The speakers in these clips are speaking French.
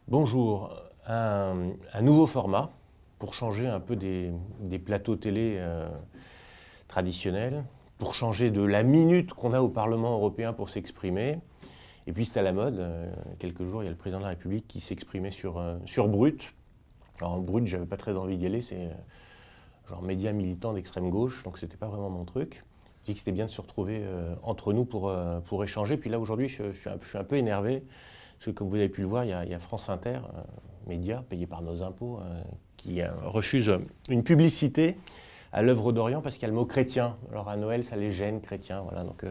Bonjour, un nouveau format pour changer un peu des plateaux télé traditionnels, pour changer de la minute qu'on a au Parlement européen pour s'exprimer. Et puis c'est à la mode, il y a quelques jours, il y a le président de la République qui s'exprimait sur Brut. Alors Brut, j'avais pas très envie d'y aller, c'est genre média militant d'extrême gauche, donc c'était pas vraiment mon truc. J'ai dit que c'était bien de se retrouver entre nous pour échanger. Puis là aujourd'hui, je suis un peu énervé. Parce que comme vous avez pu le voir, il y a France Inter, média payé par nos impôts, qui refuse une publicité à l'œuvre d'Orient parce qu'il y a le mot chrétien. Alors à Noël, ça les gêne, chrétien. Voilà, donc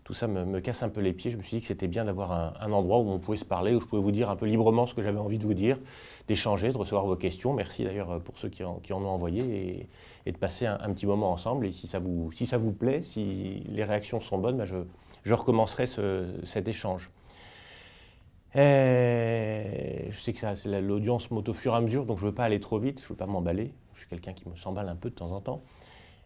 tout ça me casse un peu les pieds. Je me suis dit que c'était bien d'avoir un endroit où on pouvait se parler, où je pouvais vous dire un peu librement ce que j'avais envie de vous dire, d'échanger, de recevoir vos questions. Merci d'ailleurs pour ceux qui en ont envoyé et de passer un petit moment ensemble. Et si ça vous plaît, si les réactions sont bonnes, ben je recommencerai cet échange. Je sais que l'audience monte au fur et à mesure, donc je ne veux pas aller trop vite, je ne veux pas m'emballer. Je suis quelqu'un qui s'emballe un peu de temps en temps.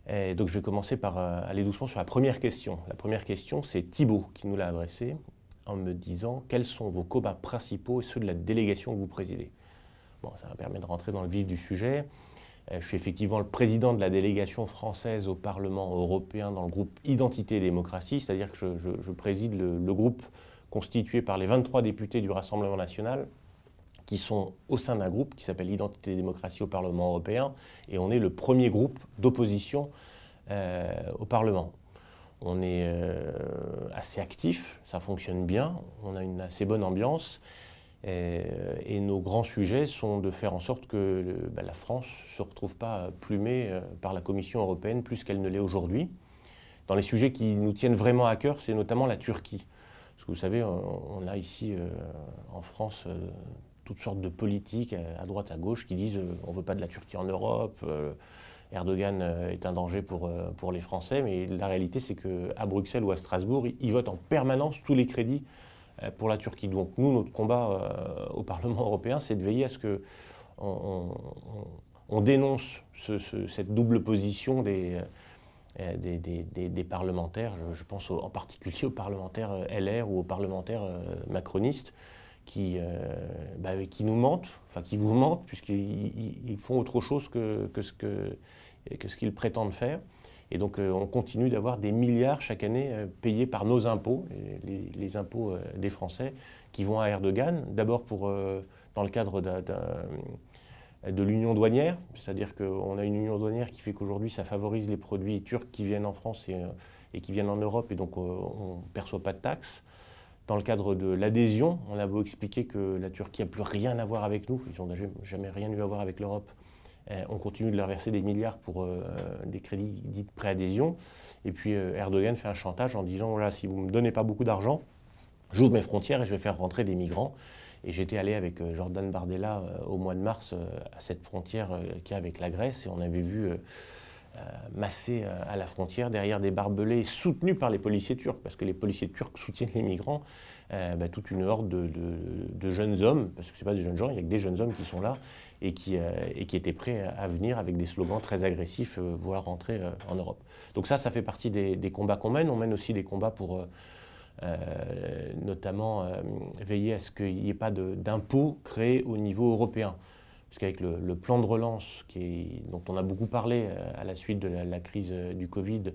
Donc je vais commencer par aller doucement sur la première question. La première question, c'est Thibaut qui nous l'a adressée en me disant « Quels sont vos combats principaux et ceux de la délégation que vous présidez ?» Bon, ça va permettre de rentrer dans le vif du sujet. Je suis effectivement le président de la délégation française au Parlement européen dans le groupe Identité et Démocratie, c'est-à-dire que je préside le groupe constitué par les 23 députés du Rassemblement national qui sont au sein d'un groupe qui s'appelle Identité et Démocratie au Parlement européen, et on est le premier groupe d'opposition au Parlement. On est assez actif, ça fonctionne bien, on a une assez bonne ambiance, et nos grands sujets sont de faire en sorte que la France ne se retrouve pas plumée par la Commission européenne plus qu'elle ne l'est aujourd'hui. Dans les sujets qui nous tiennent vraiment à cœur, c'est notamment la Turquie. Parce que vous savez, on a ici en France toutes sortes de politiques à droite, à gauche qui disent on ne veut pas de la Turquie en Europe, Erdogan est un danger pour les Français, mais la réalité c'est qu'à Bruxelles ou à Strasbourg, ils votent en permanence tous les crédits pour la Turquie. Donc nous, notre combat au Parlement européen, c'est de veiller à ce qu'on dénonce cette double position des parlementaires, je pense en particulier aux parlementaires LR ou aux parlementaires macronistes qui nous mentent, enfin qui vous mentent, puisqu'ils font autre chose que ce qu'ils prétendent faire. Et donc on continue d'avoir des milliards chaque année payés par nos impôts, les impôts des Français, qui vont à Erdogan, d'abord dans le cadre de l'union douanière, c'est-à-dire qu'on a une union douanière qui fait qu'aujourd'hui ça favorise les produits turcs qui viennent en France et qui viennent en Europe, et donc on ne perçoit pas de taxes. Dans le cadre de l'adhésion, on a beau expliquer que la Turquie n'a plus rien à voir avec nous, ils n'ont jamais rien eu à voir avec l'Europe, on continue de leur verser des milliards pour des crédits dits de préadhésion, et puis Erdogan fait un chantage en disant voilà, si vous ne me donnez pas beaucoup d'argent, j'ouvre mes frontières et je vais faire rentrer des migrants. Et j'étais allé avec Jordan Bardella au mois de mars à cette frontière qu'il y a avec la Grèce, et on avait vu masser à la frontière derrière des barbelés soutenus par les policiers turcs, parce que les policiers turcs soutiennent les migrants, toute une horde de jeunes hommes, parce que ce n'est pas des jeunes gens, il n'y a que des jeunes hommes qui sont là et qui étaient prêts à venir avec des slogans très agressifs, vouloir rentrer en Europe. Donc ça fait partie des combats qu'on mène. On mène aussi des combats pour notamment veiller à ce qu'il n'y ait pas d'impôts créés au niveau européen. Parce qu'avec le plan de relance dont on a beaucoup parlé à la suite de la crise du Covid,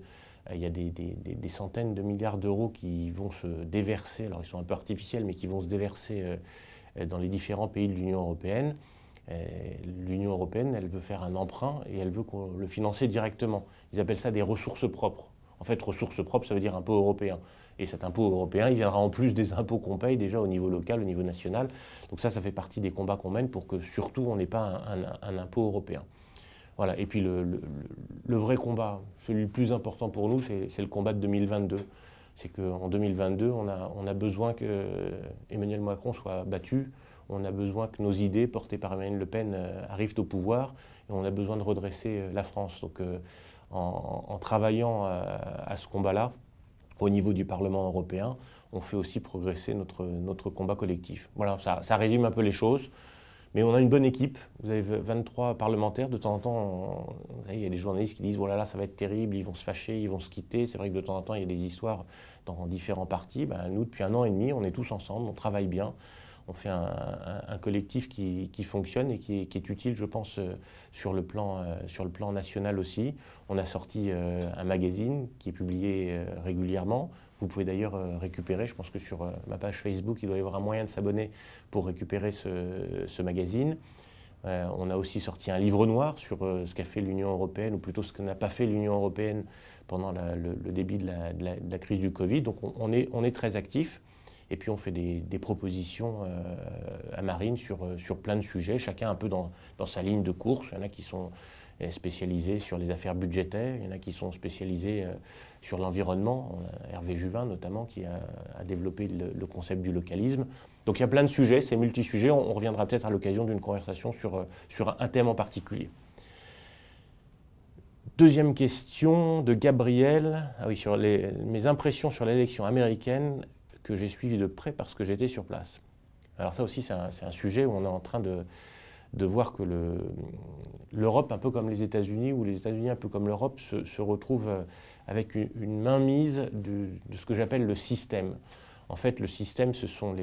il y a des centaines de milliards d'euros qui vont se déverser, alors ils sont un peu artificiels, mais qui vont se déverser dans les différents pays de l'Union européenne. L'Union européenne, elle veut faire un emprunt et elle veut le financer directement. Ils appellent ça des ressources propres. En fait, ressources propres, ça veut dire impôt européen. Et cet impôt européen, il viendra en plus des impôts qu'on paye déjà au niveau local, au niveau national. Donc ça fait partie des combats qu'on mène pour que surtout on n'ait pas un impôt européen. Voilà. Et puis le vrai combat, celui le plus important pour nous, c'est le combat de 2022. C'est qu'en 2022, on a besoin que Emmanuel Macron soit battu. On a besoin que nos idées portées par Marine Le Pen arrivent au pouvoir. Et on a besoin de redresser la France. Donc en travaillant à ce combat-là, au niveau du Parlement européen, on fait aussi progresser notre combat collectif. Voilà, ça résume un peu les choses. Mais on a une bonne équipe. Vous avez 23 parlementaires. De temps en temps, il y a des journalistes qui disent « Oh là là, ça va être terrible, ils vont se fâcher, ils vont se quitter ». C'est vrai que de temps en temps, il y a des histoires dans différents partis. Nous, depuis 1 an et demi, on est tous ensemble, on travaille bien. on fait un collectif qui fonctionne et qui est utile, je pense, sur le plan national aussi. On a sorti un magazine qui est publié régulièrement. Vous pouvez d'ailleurs récupérer, je pense que sur ma page Facebook, il doit y avoir un moyen de s'abonner pour récupérer ce magazine. On a aussi sorti un livre noir sur ce qu'a fait l'Union européenne, ou plutôt ce que n'a pas fait l'Union européenne pendant le début de la crise du Covid. Donc on est très actifs. Et puis on fait des propositions à Marine sur plein de sujets, chacun un peu dans sa ligne de course. Il y en a qui sont spécialisés sur les affaires budgétaires, il y en a qui sont spécialisés sur l'environnement. Hervé Juvin notamment qui a développé le concept du localisme. Donc il y a plein de sujets, c'est multi-sujets. On reviendra peut-être à l'occasion d'une conversation sur un thème en particulier. Deuxième question de Gabriel. Ah oui, sur mes impressions sur l'élection américaine que j'ai suivi de près parce que j'étais sur place. Alors ça aussi, c'est un sujet où on est en train de voir que l'Europe, un peu comme les États-Unis, ou les États-Unis un peu comme l'Europe, se retrouvent avec une mainmise de ce que j'appelle le système. En fait, le système, ce sont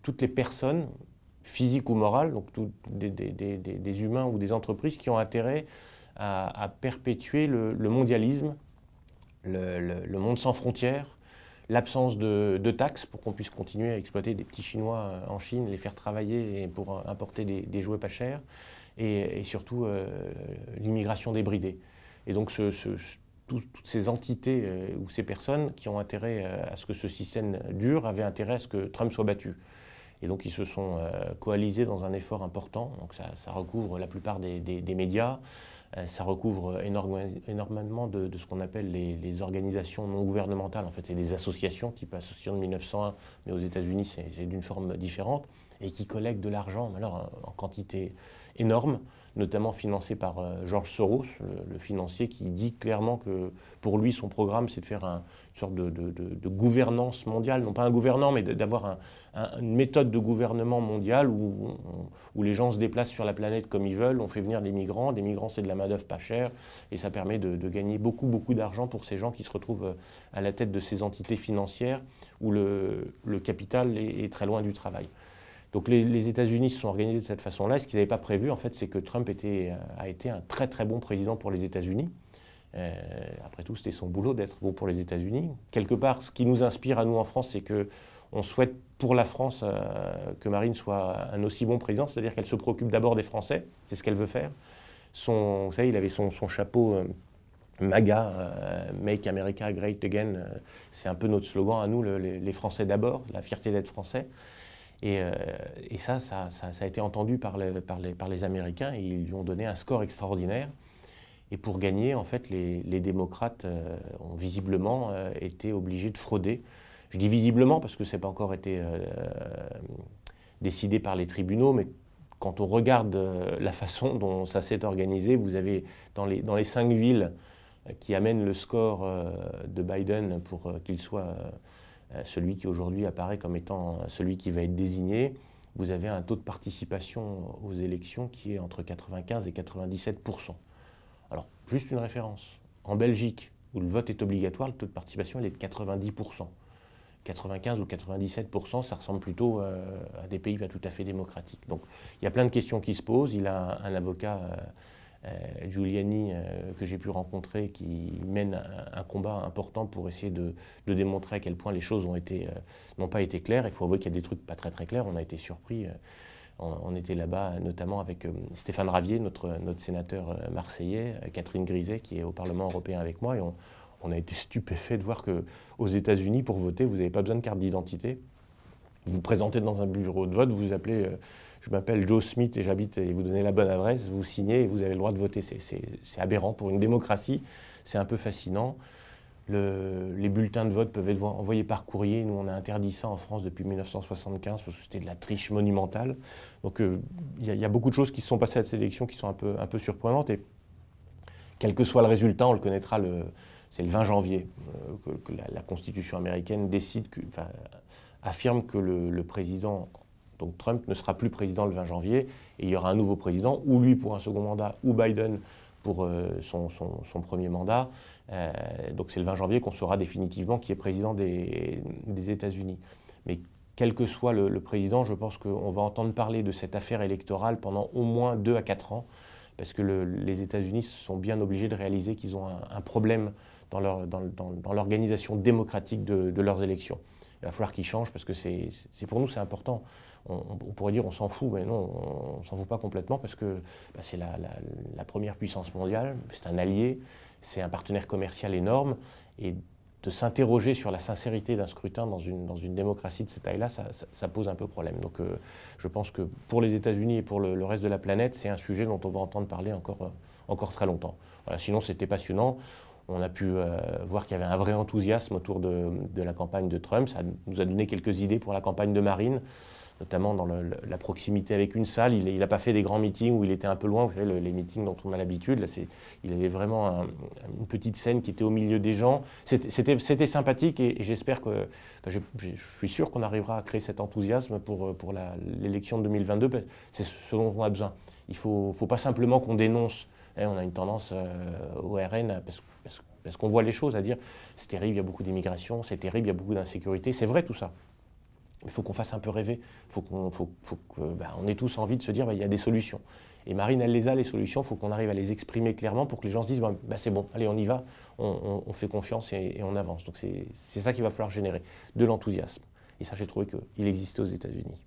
toutes les personnes, physiques ou morales, donc des humains ou des entreprises qui ont intérêt à perpétuer le mondialisme, le monde sans frontières, l'absence de taxes pour qu'on puisse continuer à exploiter des petits Chinois en Chine, les faire travailler et pour importer des jouets pas chers, et surtout l'immigration débridée. Et donc toutes ces entités ou ces personnes qui ont intérêt à ce que ce système dure avaient intérêt à ce que Trump soit battu. Et donc ils se sont coalisés dans un effort important. Donc ça recouvre la plupart des médias. Ça recouvre énormément de ce qu'on appelle les organisations non gouvernementales. En fait, c'est des associations, type association de 1901, mais aux États-Unis, c'est d'une forme différente, et qui collectent de l'argent, alors en quantité énorme, notamment financé par George Soros, le financier, qui dit clairement que pour lui, son programme, c'est de faire une sorte de gouvernance mondiale, non pas un gouvernant, mais d'avoir une méthode de gouvernement mondial où les gens se déplacent sur la planète comme ils veulent, on fait venir des migrants c'est de la main-d'œuvre pas chère, et ça permet de gagner beaucoup d'argent pour ces gens qui se retrouvent à la tête de ces entités financières où le capital est très loin du travail. Donc les États-Unis se sont organisés de cette façon-là. Ce qu'ils n'avaient pas prévu, en fait, c'est que Trump a été un très bon président pour les États-Unis. Après tout, c'était son boulot d'être bon pour les États-Unis. Quelque part, ce qui nous inspire à nous en France, c'est qu'on souhaite pour la France que Marine soit un aussi bon président, c'est-à-dire qu'elle se préoccupe d'abord des Français, c'est ce qu'elle veut faire. Vous savez, il avait son chapeau MAGA, Make America Great Again, c'est un peu notre slogan à nous, les Français d'abord, la fierté d'être Français. Et ça a été entendu par les Américains, et ils lui ont donné un score extraordinaire. Et pour gagner, en fait, les démocrates ont visiblement été obligés de frauder. Je dis visiblement parce que ça n'a pas encore été décidé par les tribunaux, mais quand on regarde la façon dont ça s'est organisé, vous avez dans les 5 villes qui amènent le score de Biden pour qu'il soit celui qui aujourd'hui apparaît comme étant celui qui va être désigné, vous avez un taux de participation aux élections qui est entre 95 et 97%. Alors, juste une référence. En Belgique, où le vote est obligatoire, le taux de participation il est de 90%. 95 ou 97%, ça ressemble plutôt à des pays pas tout à fait démocratiques. Donc, il y a plein de questions qui se posent. Il a un avocat, Giuliani, que j'ai pu rencontrer, qui mène un combat important pour essayer de démontrer à quel point les choses n'ont pas été claires. Il faut avouer qu'il y a des trucs pas très clairs. On a été surpris. On était là-bas notamment avec Stéphane Ravier, notre sénateur marseillais, Catherine Griset, qui est au Parlement européen avec moi. Et on a été stupéfait de voir qu'aux États-Unis, pour voter, vous n'avez pas besoin de carte d'identité. Vous vous présentez dans un bureau de vote, vous vous appelez, je m'appelle Joe Smith et j'habite, et vous donnez la bonne adresse, vous signez et vous avez le droit de voter. C'est aberrant pour une démocratie, c'est un peu fascinant. Les bulletins de vote peuvent être envoyés par courrier. Nous, on a interdit ça en France depuis 1975 parce que c'était de la triche monumentale. Donc, il y a beaucoup de choses qui se sont passées à cette élection qui sont un peu surprenantes. Et quel que soit le résultat, on le connaîtra, c'est le 20 janvier que la Constitution américaine affirme que le président, donc Trump, ne sera plus président le 20 janvier. Et il y aura un nouveau président, ou lui pour un second mandat, ou Biden pour son premier mandat. Donc c'est le 20 janvier qu'on saura définitivement qui est président des États-Unis. Mais quel que soit le président, je pense qu'on va entendre parler de cette affaire électorale pendant au moins 2 à 4 ans, parce que les États-Unis sont bien obligés de réaliser qu'ils ont un problème dans l'organisation démocratique de leurs élections. Il va falloir qu'ils changent, parce que pour nous c'est important. On pourrait dire on s'en fout, mais non, on ne s'en fout pas complètement, parce que c'est la première puissance mondiale, c'est un allié, c'est un partenaire commercial énorme, et de s'interroger sur la sincérité d'un scrutin dans une démocratie de cette taille-là, ça pose un peu problème. Donc je pense que pour les États-Unis et pour le reste de la planète, c'est un sujet dont on va entendre parler encore très longtemps. Voilà, sinon, c'était passionnant. On a pu voir qu'il y avait un vrai enthousiasme autour de la campagne de Trump. Ça nous a donné quelques idées pour la campagne de Marine, notamment dans la proximité avec une salle. Il n'a pas fait des grands meetings où il était un peu loin, vous savez, les meetings dont on a l'habitude. Là, il avait vraiment une petite scène qui était au milieu des gens. C'était sympathique et j'espère que, je suis sûr qu'on arrivera à créer cet enthousiasme pour l'élection de 2022. C'est ce dont on a besoin. Il ne faut pas simplement qu'on dénonce. On a une tendance au RN, parce qu'on voit les choses, à dire c'est terrible, il y a beaucoup d'immigration, c'est terrible, il y a beaucoup d'insécurité. C'est vrai tout ça. Il faut qu'on fasse un peu rêver, on ait tous envie de se dire il y a des solutions. Et Marine, elle les a, les solutions, il faut qu'on arrive à les exprimer clairement pour que les gens se disent c'est bon, allez, on y va, on fait confiance et on avance. Donc c'est ça qu'il va falloir générer, de l'enthousiasme. Et ça, j'ai trouvé qu'il existait aux États-Unis.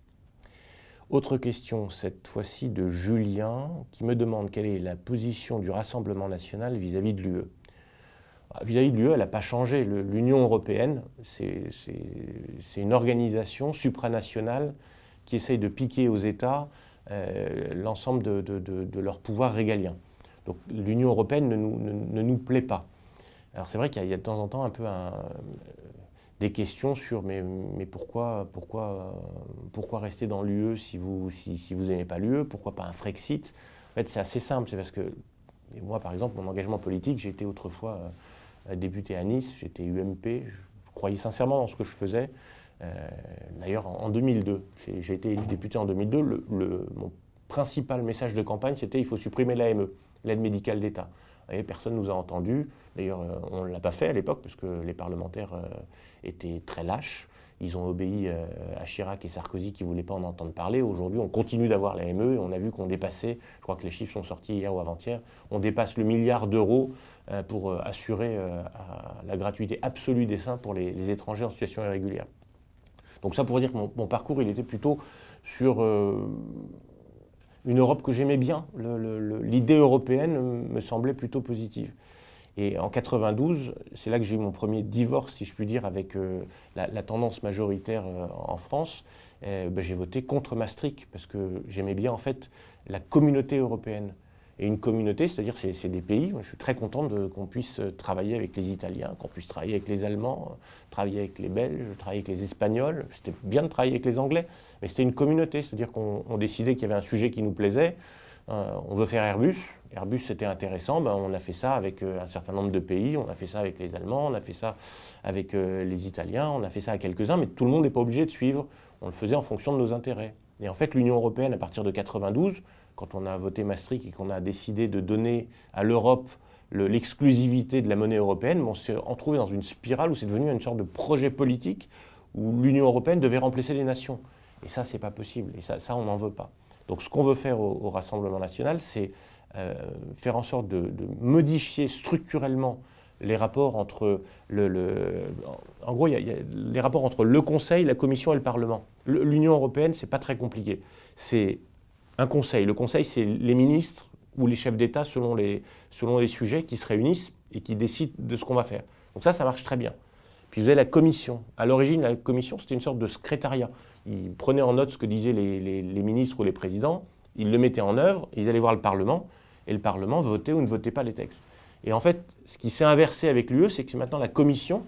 Autre question, cette fois-ci de Julien, qui me demande quelle est la position du Rassemblement national vis-à-vis de l'UE. Vis-à-vis de l'UE, elle n'a pas changé. L'Union européenne, c'est une organisation supranationale qui essaye de piquer aux États l'ensemble de leur pouvoir régalien. Donc l'Union européenne ne nous plaît pas. Alors c'est vrai qu'il y a de temps en temps un peu des questions sur mais pourquoi rester dans l'UE si vous n'aimez pas l'UE, pourquoi pas un Frexit? En fait, c'est assez simple, c'est parce que moi, par exemple, mon engagement politique, j'ai été autrefois député à Nice, j'étais UMP, je croyais sincèrement dans ce que je faisais. D'ailleurs, en 2002, j'ai été élu député en 2002, mon principal message de campagne, c'était il faut supprimer l'AME, l'aide médicale d'État. Et personne ne nous a entendus. D'ailleurs, on ne l'a pas fait à l'époque parce que les parlementaires étaient très lâches. Ils ont obéi à Chirac et Sarkozy qui ne voulaient pas en entendre parler. Aujourd'hui, on continue d'avoir l'AME et on a vu qu'on dépassait, je crois que les chiffres sont sortis hier ou avant-hier, on dépasse le milliard d'euros pour assurer la gratuité absolue des soins pour les étrangers en situation irrégulière. Donc ça pour dire que mon parcours, il était plutôt sur une Europe que j'aimais bien. L'idée européenne me semblait plutôt positive. Et en 92, c'est là que j'ai eu mon premier divorce, si je puis dire, avec la tendance majoritaire en France. J'ai voté contre Maastricht, parce que j'aimais bien en fait la communauté européenne. Et une communauté, c'est-à-dire c'est des pays. Moi, je suis très content qu'on puisse travailler avec les Italiens, qu'on puisse travailler avec les Allemands, travailler avec les Belges, travailler avec les Espagnols. C'était bien de travailler avec les Anglais, mais c'était une communauté, c'est-à-dire qu'on décidait qu'il y avait un sujet qui nous plaisait. On veut faire Airbus. Airbus, c'était intéressant. On a fait ça avec un certain nombre de pays. On a fait ça avec les Allemands, on a fait ça avec les Italiens, on a fait ça avec quelques-uns, mais tout le monde n'est pas obligé de suivre. On le faisait en fonction de nos intérêts. Et en fait, l'Union européenne, à partir de 92, quand on a voté Maastricht et qu'on a décidé de donner à l'Europe l'exclusivité de la monnaie européenne, on s'est retrouvé dans une spirale où c'est devenu une sorte de projet politique où l'Union européenne devait remplacer les nations. Et ça, c'est pas possible. Et ça on n'en veut pas. Donc ce qu'on veut faire au Rassemblement national, c'est faire en sorte de modifier structurellement les rapports entre en gros, il y a les rapports entre le Conseil, la Commission et le Parlement. L'Union européenne, c'est pas très compliqué. C'est un Conseil. Le Conseil, c'est les ministres ou les chefs d'État selon les sujets qui se réunissent et qui décident de ce qu'on va faire. Donc ça marche très bien. Puis vous avez la Commission. À l'origine, la Commission, c'était une sorte de secrétariat. Ils prenaient en note ce que disaient les ministres ou les présidents, ils le mettaient en œuvre, ils allaient voir le Parlement, et le Parlement votait ou ne votait pas les textes. Et en fait, ce qui s'est inversé avec l'UE, c'est que maintenant la Commission,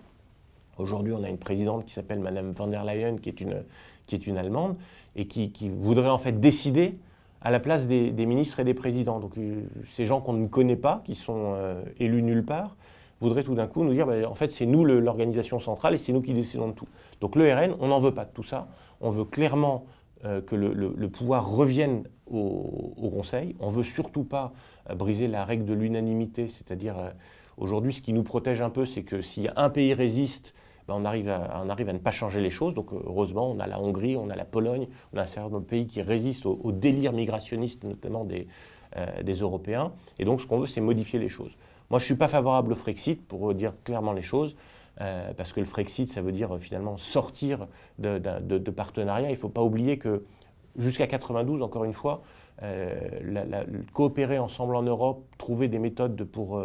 aujourd'hui on a une présidente qui s'appelle Madame von der Leyen, qui est une Allemande, et qui voudrait en fait décider à la place des ministres et des présidents. Donc ces gens qu'on ne connaît pas, qui sont élus nulle part, voudraient tout d'un coup nous dire en fait c'est nous l'organisation centrale et c'est nous qui décidons de tout. Donc le RN, on n'en veut pas de tout ça. On veut clairement que le pouvoir revienne au Conseil. On ne veut surtout pas briser la règle de l'unanimité, c'est-à-dire aujourd'hui ce qui nous protège un peu, c'est que si un pays résiste, ben, on arrive à ne pas changer les choses. Donc heureusement, on a la Hongrie, on a la Pologne, on a un certain nombre de pays qui résistent au délire migrationniste, notamment des Européens. Et donc ce qu'on veut, c'est modifier les choses. Moi, je ne suis pas favorable au Frexit, pour dire clairement les choses, parce que le Frexit, ça veut dire finalement sortir de partenariats. Il ne faut pas oublier que jusqu'à 92, encore une fois, coopérer ensemble en Europe, trouver des méthodes pour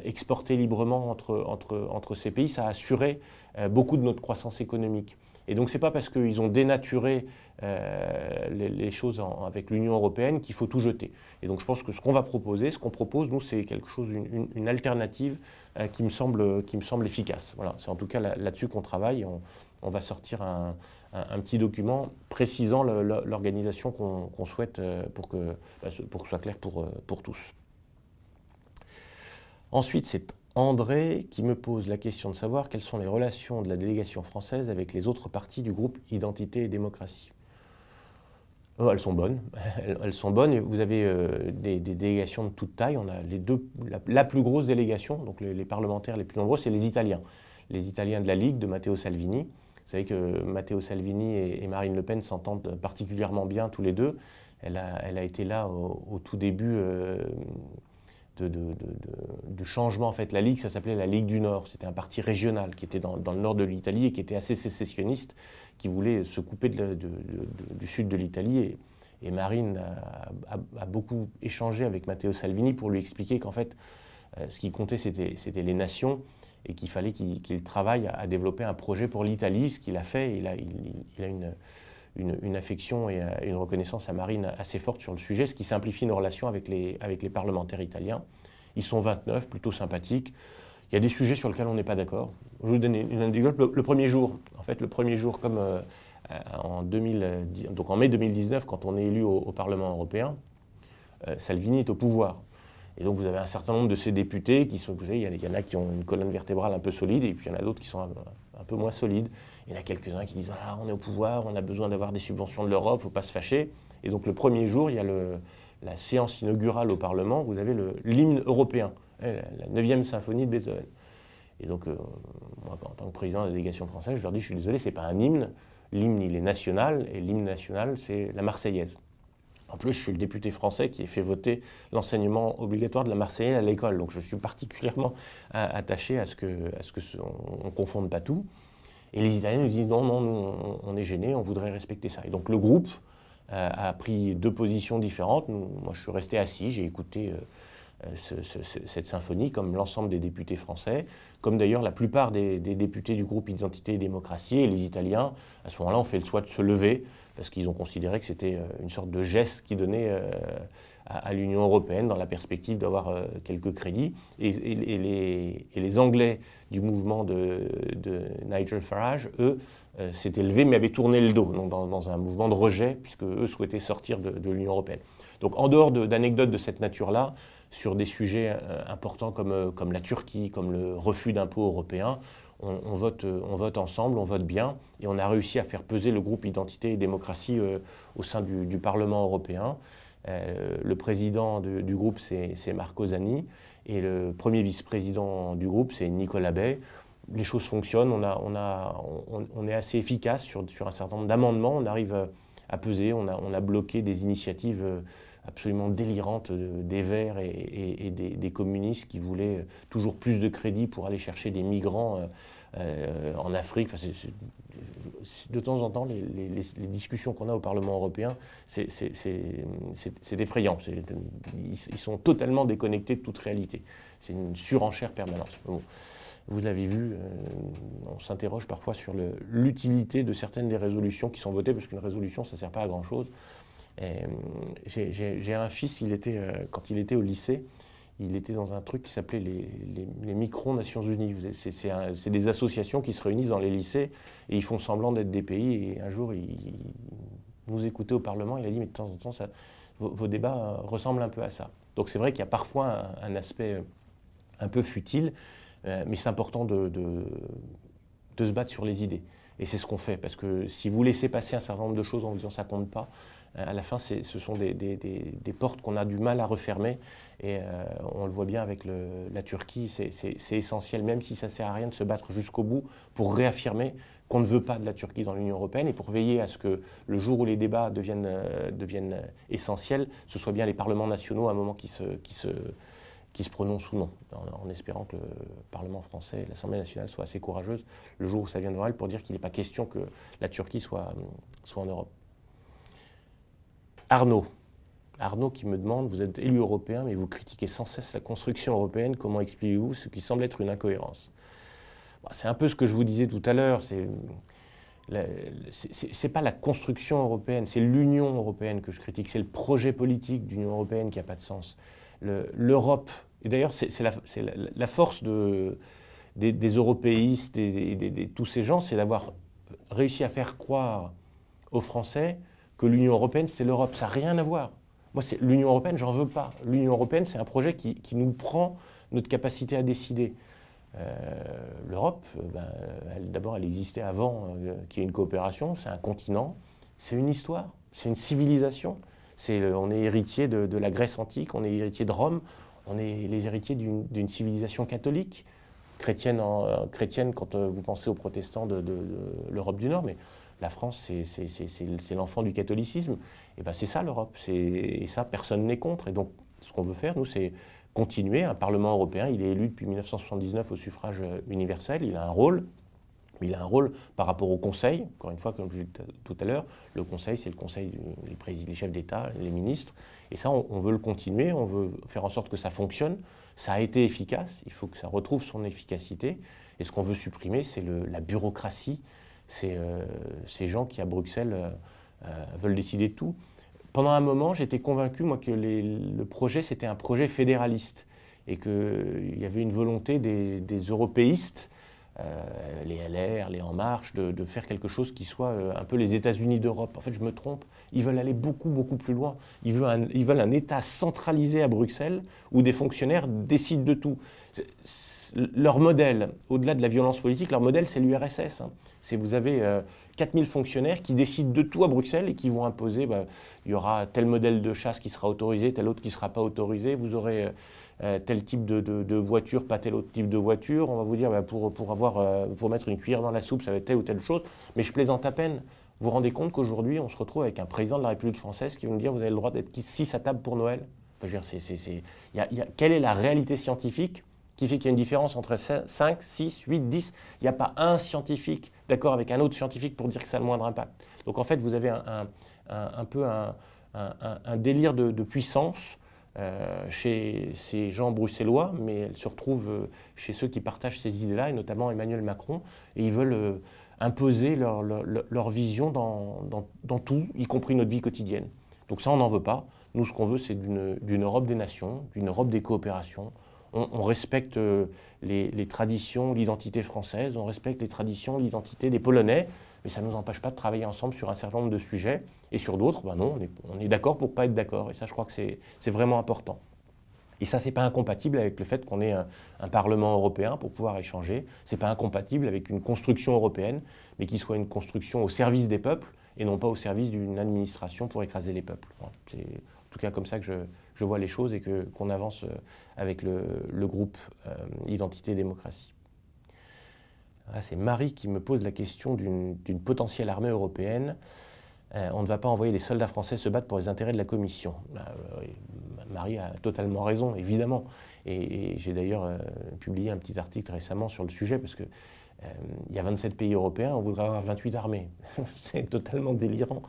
exporter librement entre ces pays, ça a assuré beaucoup de notre croissance économique. Et donc, ce n'est pas parce qu'ils ont dénaturé les choses avec l'Union européenne qu'il faut tout jeter. Et donc, je pense que ce qu'on propose, nous, c'est quelque chose, une alternative qui me semble efficace. Voilà, c'est en tout cas là-dessus qu'on travaille. On va sortir un petit document précisant l'organisation qu'on souhaite pour que ce soit clair pour tous. Ensuite, c'est André qui me pose la question de savoir quelles sont les relations de la délégation française avec les autres partis du groupe Identité et Démocratie. Oh, elles sont bonnes. Elles sont bonnes. Vous avez des délégations de toute taille. On a la plus grosse délégation, donc les parlementaires les plus nombreux, c'est les Italiens. Les Italiens de la Ligue, de Matteo Salvini. Vous savez que Matteo Salvini et Marine Le Pen s'entendent particulièrement bien tous les deux. Elle a été là au tout début du changement. En fait, la Ligue, ça s'appelait la Ligue du Nord. C'était un parti régional qui était dans le nord de l'Italie et qui était assez sécessionniste, qui voulait se couper du sud de l'Italie. Et Marine a beaucoup échangé avec Matteo Salvini pour lui expliquer qu'en fait, ce qui comptait, c'était les nations et qu'il fallait qu'il travaille à développer un projet pour l'Italie, ce qu'il a fait. Il a une affection et une reconnaissance à Marine assez forte sur le sujet, ce qui simplifie nos relations avec les parlementaires italiens. Ils sont 29, plutôt sympathiques. Il y a des sujets sur lesquels on n'est pas d'accord. Je vais vous donner une anecdote. Le premier jour, en fait, comme donc en mai 2019, quand on est élu au Parlement européen, Salvini est au pouvoir. Et donc vous avez un certain nombre de ces députés qui sont, vous savez, il y en a qui ont une colonne vertébrale un peu solide, et puis il y en a d'autres qui sont un peu moins solides. Il y en a quelques-uns qui disent « Ah, on est au pouvoir, on a besoin d'avoir des subventions de l'Europe, il ne faut pas se fâcher ». Et donc le premier jour, il y a la séance inaugurale au Parlement, vous avez l'hymne européen, la 9e symphonie de Beethoven. Et donc, moi, en tant que président de la délégation française, je leur dis « Je suis désolé, ce n'est pas un hymne. L'hymne, il est national, et l'hymne national, c'est la Marseillaise. » En plus, je suis le député français qui a fait voter l'enseignement obligatoire de la Marseillaise à l'école. Donc, je suis particulièrement attaché à ce qu'on ne confonde pas tout. Et les Italiens nous disent « Non, nous, on est gênés, on voudrait respecter ça. » Et donc, le groupe a pris deux positions différentes. Moi, je suis resté assis, j'ai écouté cette symphonie, comme l'ensemble des députés français, comme d'ailleurs la plupart des députés du groupe Identité et Démocratie, et les Italiens, à ce moment-là, ont fait le choix de se lever, parce qu'ils ont considéré que c'était une sorte de geste qui donnait à l'Union européenne dans la perspective d'avoir quelques crédits. Et les Anglais du mouvement de Nigel Farage, eux, s'étaient levés mais avaient tourné le dos, donc dans un mouvement de rejet, puisque eux souhaitaient sortir de l'Union européenne. Donc en dehors d'anecdotes de cette nature-là, sur des sujets importants comme la Turquie, comme le refus d'impôts européens, on vote ensemble, on vote bien, et on a réussi à faire peser le groupe Identité et Démocratie au sein du Parlement européen. Le président du groupe, c'est Marco Zanni, et le premier vice-président du groupe, c'est Nicolas Bay. Les choses fonctionnent, on est assez efficace sur un certain nombre d'amendements, on arrive à peser, on a bloqué des initiatives absolument délirantes des Verts et des communistes qui voulaient toujours plus de crédits pour aller chercher des migrants en Afrique. Enfin, de temps en temps, les discussions qu'on a au Parlement européen, c'est effrayant. Ils sont totalement déconnectés de toute réalité. C'est une surenchère permanente. Bon, vous l'avez vu, on s'interroge parfois sur l'utilité de certaines des résolutions qui sont votées, parce qu'une résolution, ça ne sert pas à grand-chose. J'ai un fils, quand il était au lycée, il était dans un truc qui s'appelait les micro-Nations Unies. C'est des associations qui se réunissent dans les lycées et ils font semblant d'être des pays. Et un jour, il nous écoutait au Parlement, il a dit « Mais de temps en temps, vos débats ressemblent un peu à ça ». Donc c'est vrai qu'il y a parfois un aspect un peu futile, mais c'est important de se battre sur les idées. Et c'est ce qu'on fait, parce que si vous laissez passer un certain nombre de choses en vous disant ça compte pas, à la fin, ce sont des portes qu'on a du mal à refermer. Et on le voit bien avec la Turquie, c'est essentiel, même si ça ne sert à rien de se battre jusqu'au bout pour réaffirmer qu'on ne veut pas de la Turquie dans l'Union européenne et pour veiller à ce que le jour où les débats deviennent essentiels, ce soit bien les parlements nationaux à un moment qui se prononcent ou non, en espérant que le Parlement français et l'Assemblée nationale soient assez courageuses le jour où ça viendra pour dire qu'il n'est pas question que la Turquie soit en Europe. Arnaud qui me demande, vous êtes élu européen, mais vous critiquez sans cesse la construction européenne, comment expliquez-vous ce qui semble être une incohérence? C'est un peu ce que je vous disais tout à l'heure, c'est pas la construction européenne, c'est l'Union européenne que je critique, c'est le projet politique d'Union européenne qui n'a pas de sens. L'Europe, et d'ailleurs c'est la force des européistes, tous ces gens, c'est d'avoir réussi à faire croire aux Français que l'Union européenne, c'est l'Europe. Ça n'a rien à voir. Moi, l'Union européenne, j'en veux pas. L'Union européenne, c'est un projet qui nous prend notre capacité à décider. L'Europe, d'abord, elle existait avant qu'il y ait une coopération. C'est un continent, c'est une histoire, c'est une civilisation. On est héritier de la Grèce antique, on est héritier de Rome, on est les héritiers d'une civilisation catholique, chrétienne quand vous pensez aux protestants de l'Europe du Nord, mais la France, c'est l'enfant du catholicisme. Et ben c'est ça l'Europe. Et ça, personne n'est contre. Et donc, ce qu'on veut faire, nous, c'est continuer. Un Parlement européen, il est élu depuis 1979 au suffrage universel. Il a un rôle. Mais il a un rôle par rapport au Conseil. Encore une fois, comme je l'ai dit tout à l'heure, le Conseil, c'est le Conseil des chefs d'État, les ministres. Et ça, on veut le continuer. On veut faire en sorte que ça fonctionne. Ça a été efficace. Il faut que ça retrouve son efficacité. Et ce qu'on veut supprimer, c'est la bureaucratie. C'est ces gens qui, à Bruxelles, veulent décider de tout. Pendant un moment, j'étais convaincu, moi, que le projet, c'était un projet fédéraliste et qu'il y avait une volonté des européistes, les LR, les En Marche, de faire quelque chose qui soit un peu les États-Unis d'Europe. En fait, je me trompe. Ils veulent aller beaucoup, beaucoup plus loin. Ils veulent un État centralisé à Bruxelles où des fonctionnaires décident de tout. Leur modèle, au-delà de la violence politique, leur modèle, c'est l'URSS. Vous avez 4000 fonctionnaires qui décident de tout à Bruxelles et qui vont imposer, il y aura tel modèle de chasse qui sera autorisé, tel autre qui ne sera pas autorisé, vous aurez tel type de voiture, pas tel autre type de voiture, on va vous dire pour mettre une cuillère dans la soupe, ça va être telle ou telle chose, mais je plaisante à peine. Vous vous rendez compte qu'aujourd'hui, on se retrouve avec un président de la République française qui va nous dire vous avez le droit d'être 6 à table pour Noël. Quelle est la réalité scientifique qui fait qu'il y a une différence entre 5, 6, 8, 10. Il n'y a pas un scientifique d'accord avec un autre scientifique pour dire que ça a le moindre impact. Donc en fait, vous avez un peu un délire de puissance chez ces gens bruxellois, mais elle se retrouve chez ceux qui partagent ces idées-là, et notamment Emmanuel Macron, et ils veulent imposer leur vision dans tout, y compris notre vie quotidienne. Donc ça, on n'en veut pas. Nous, ce qu'on veut, c'est d'une Europe des nations, d'une Europe des coopérations. On respecte les traditions, l'identité française, on respecte les traditions, l'identité des Polonais, mais ça ne nous empêche pas de travailler ensemble sur un certain nombre de sujets. Et sur d'autres, non, on est d'accord pour ne pas être d'accord. Et ça, je crois que c'est vraiment important. Et ça, ce n'est pas incompatible avec le fait qu'on ait un Parlement européen pour pouvoir échanger. Ce n'est pas incompatible avec une construction européenne, mais qui soit une construction au service des peuples et non pas au service d'une administration pour écraser les peuples. C'est en tout cas comme ça que je vois les choses et qu'on avance avec le groupe Identité et Démocratie. C'est Marie qui me pose la question d'une potentielle armée européenne. On ne va pas envoyer les soldats français se battre pour les intérêts de la Commission. Marie a totalement raison, évidemment. Et j'ai d'ailleurs publié un petit article récemment sur le sujet, parce qu'il y a 27 pays européens, on voudrait avoir 28 armées. C'est totalement délirant.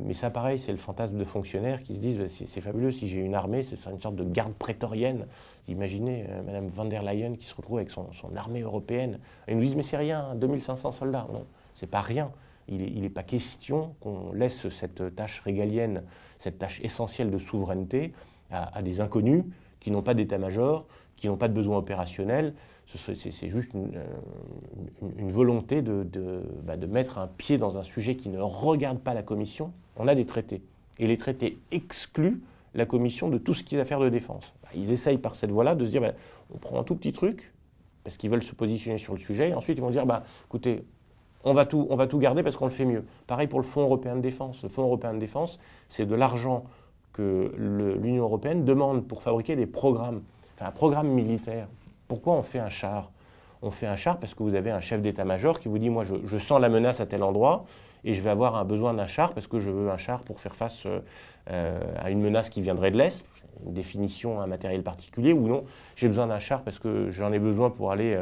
Mais ça, pareil, c'est le fantasme de fonctionnaires qui se disent c'est fabuleux, si j'ai une armée, ce sera une sorte de garde prétorienne. Imaginez Mme von der Leyen qui se retrouve avec son armée européenne. Et ils nous disent mais c'est rien, 2500 soldats. Non, c'est pas rien. Il n'est pas question qu'on laisse cette tâche régalienne, cette tâche essentielle de souveraineté à des inconnus qui n'ont pas d'état-major, qui n'ont pas de besoins opérationnels. C'est juste une volonté de mettre un pied dans un sujet qui ne regarde pas la Commission. On a des traités. Et les traités excluent la Commission de tout ce qui est affaires de défense. Ils essayent par cette voie-là de se dire on prend un tout petit truc, parce qu'ils veulent se positionner sur le sujet, et ensuite ils vont dire écoutez, on va tout garder parce qu'on le fait mieux. Pareil pour le Fonds européen de défense. Le Fonds européen de défense, c'est de l'argent que l'Union européenne demande pour fabriquer des programmes, enfin un programme militaire. Pourquoi on fait un char? On fait un char parce que vous avez un chef d'état-major qui vous dit « moi je sens la menace à tel endroit et je vais avoir un besoin d'un char parce que je veux un char pour faire face à une menace qui viendrait de l'Est ». Une définition, un matériel particulier, ou non, j'ai besoin d'un char parce que j'en ai besoin pour aller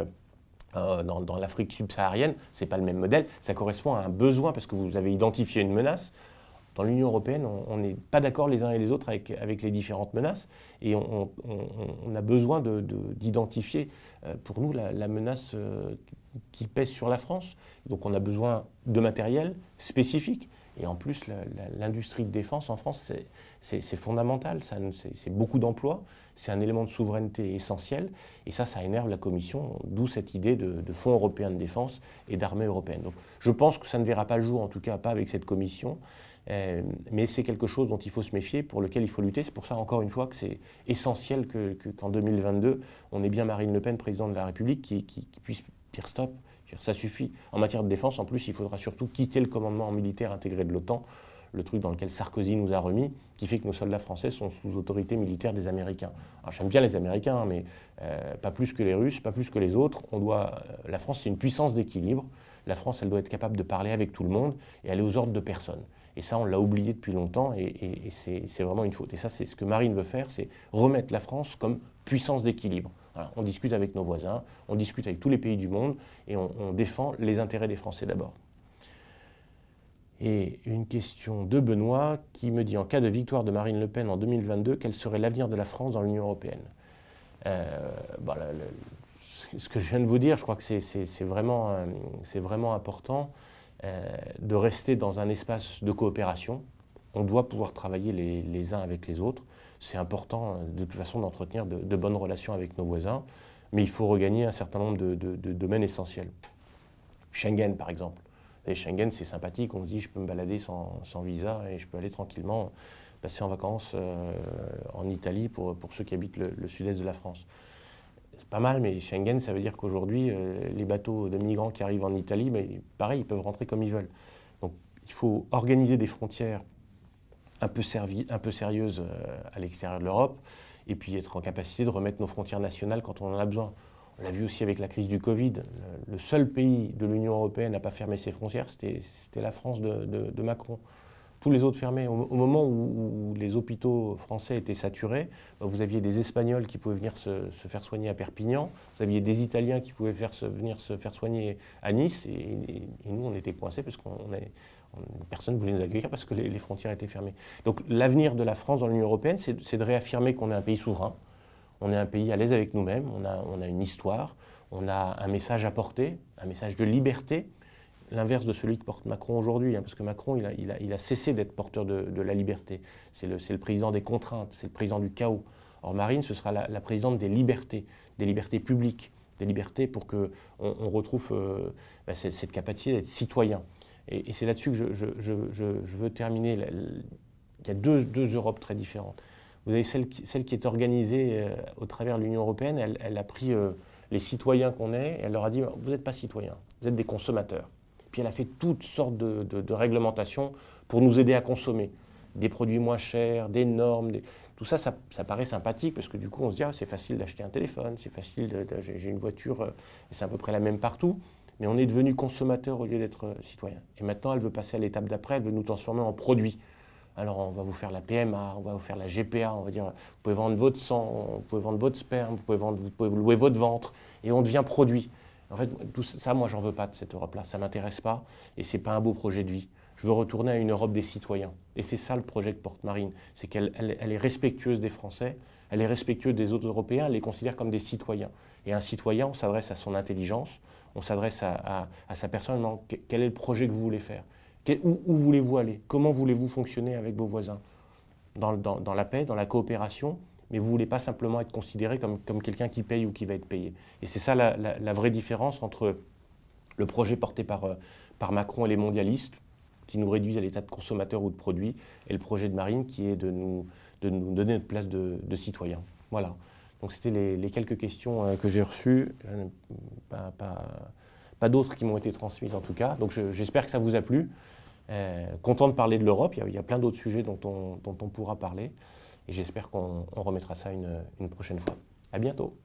dans l'Afrique subsaharienne, ce n'est pas le même modèle, ça correspond à un besoin parce que vous avez identifié une menace. Dans l'Union européenne, on n'est pas d'accord les uns et les autres avec les différentes menaces et on a besoin d'identifier pour nous la menace qui pèse sur la France. Donc on a besoin de matériel spécifique. Et en plus, l'industrie de défense en France, c'est fondamental, c'est beaucoup d'emplois, c'est un élément de souveraineté essentiel, et ça énerve la Commission, d'où cette idée de fonds européen de défense et d'armée européenne. Donc je pense que ça ne verra pas le jour, en tout cas pas avec cette Commission, mais c'est quelque chose dont il faut se méfier, pour lequel il faut lutter. C'est pour ça, encore une fois, que c'est essentiel qu'en 2022, on ait bien Marine Le Pen, présidente de la République, qui puisse dire stop. Ça suffit. En matière de défense, en plus, il faudra surtout quitter le commandement militaire intégré de l'OTAN, le truc dans lequel Sarkozy nous a remis, qui fait que nos soldats français sont sous autorité militaire des Américains. Alors j'aime bien les Américains, mais pas plus que les Russes, pas plus que les autres. La France, c'est une puissance d'équilibre. La France, elle doit être capable de parler avec tout le monde et aller aux ordres de personne. Et ça, on l'a oublié depuis longtemps et c'est vraiment une faute. Et ça, c'est ce que Marine veut faire, c'est remettre la France comme puissance d'équilibre. Voilà, on discute avec nos voisins, on discute avec tous les pays du monde et on défend les intérêts des Français d'abord. Et une question de Benoît qui me dit « En cas de victoire de Marine Le Pen en 2022, quel serait l'avenir de la France dans l'Union européenne ?» Ce que je viens de vous dire, je crois que c'est vraiment important de rester dans un espace de coopération. On doit pouvoir travailler les uns avec les autres. C'est important de toute façon d'entretenir de bonnes relations avec nos voisins, mais il faut regagner un certain nombre de domaines essentiels. Schengen, par exemple. Et Schengen, c'est sympathique, on se dit je peux me balader sans visa et je peux aller tranquillement passer en vacances en Italie pour ceux qui habitent le sud-est de la France. C'est pas mal, mais Schengen, ça veut dire qu'aujourd'hui, les bateaux de migrants qui arrivent en Italie, pareil, ils peuvent rentrer comme ils veulent. Donc il faut organiser des frontières un peu sérieuses à l'extérieur de l'Europe, et puis être en capacité de remettre nos frontières nationales quand on en a besoin. On l'a vu aussi avec la crise du Covid. Le seul pays de l'Union européenne à ne pas fermer ses frontières, c'était la France de Macron. Tous les autres fermés. Au moment où les hôpitaux français étaient saturés, vous aviez des Espagnols qui pouvaient venir se faire soigner à Perpignan, vous aviez des Italiens qui pouvaient venir se faire soigner à Nice, et nous, on était coincés parce personne ne voulait nous accueillir parce que les frontières étaient fermées. Donc l'avenir de la France dans l'Union européenne, c'est de réaffirmer qu'on est un pays souverain, on est un pays à l'aise avec nous-mêmes, on a une histoire, on a un message à porter, un message de liberté, l'inverse de celui que porte Macron aujourd'hui, parce que Macron, il a cessé d'être porteur de la liberté. C'est le président des contraintes, c'est le président du chaos. Or Marine, ce sera la présidente des libertés publiques, des libertés pour qu'on retrouve cette capacité d'être citoyen. Et c'est là-dessus que je veux terminer. Il y a deux Europes très différentes. Vous avez celle qui est organisée au travers de l'Union européenne, elle a pris les citoyens qu'on est, et elle leur a dit « vous n'êtes pas citoyens, vous êtes des consommateurs ». Puis elle a fait toutes sortes de réglementations pour nous aider à consommer. Des produits moins chers, des normes, tout ça, ça paraît sympathique parce que du coup on se dit ah, c'est facile d'acheter un téléphone, c'est facile, j'ai une voiture, et c'est à peu près la même partout. Mais on est devenu consommateur au lieu d'être citoyen. Et maintenant elle veut passer à l'étape d'après, elle veut nous transformer en produits. Alors on va vous faire la PMA, on va vous faire la GPA, on va dire vous pouvez vendre votre sang, vous pouvez vendre votre sperme, vous pouvez louer votre ventre, et on devient produit. En fait, tout ça, moi, j'en veux pas de cette Europe-là. Ça ne m'intéresse pas et ce n'est pas un beau projet de vie. Je veux retourner à une Europe des citoyens. Et c'est ça le projet que porte Marine. C'est qu'elle est respectueuse des Français, elle est respectueuse des autres Européens, elle les considère comme des citoyens. Et un citoyen, on s'adresse à son intelligence, on s'adresse à sa personne. Quel est le projet que vous voulez faire? Où voulez-vous aller? Comment voulez-vous fonctionner avec vos voisins? Dans la paix, dans la coopération, mais vous ne voulez pas simplement être considéré comme quelqu'un qui paye ou qui va être payé. Et c'est ça la vraie différence entre le projet porté par Macron et les mondialistes, qui nous réduisent à l'état de consommateurs ou de produits, et le projet de Marine qui est de nous donner notre place de citoyens. Voilà. Donc c'était les quelques questions que j'ai reçues. Pas pas d'autres qui m'ont été transmises en tout cas. Donc j'espère que ça vous a plu. Content de parler de l'Europe, il y a plein d'autres sujets dont on pourra parler. Et j'espère qu'on remettra ça une prochaine fois. À bientôt.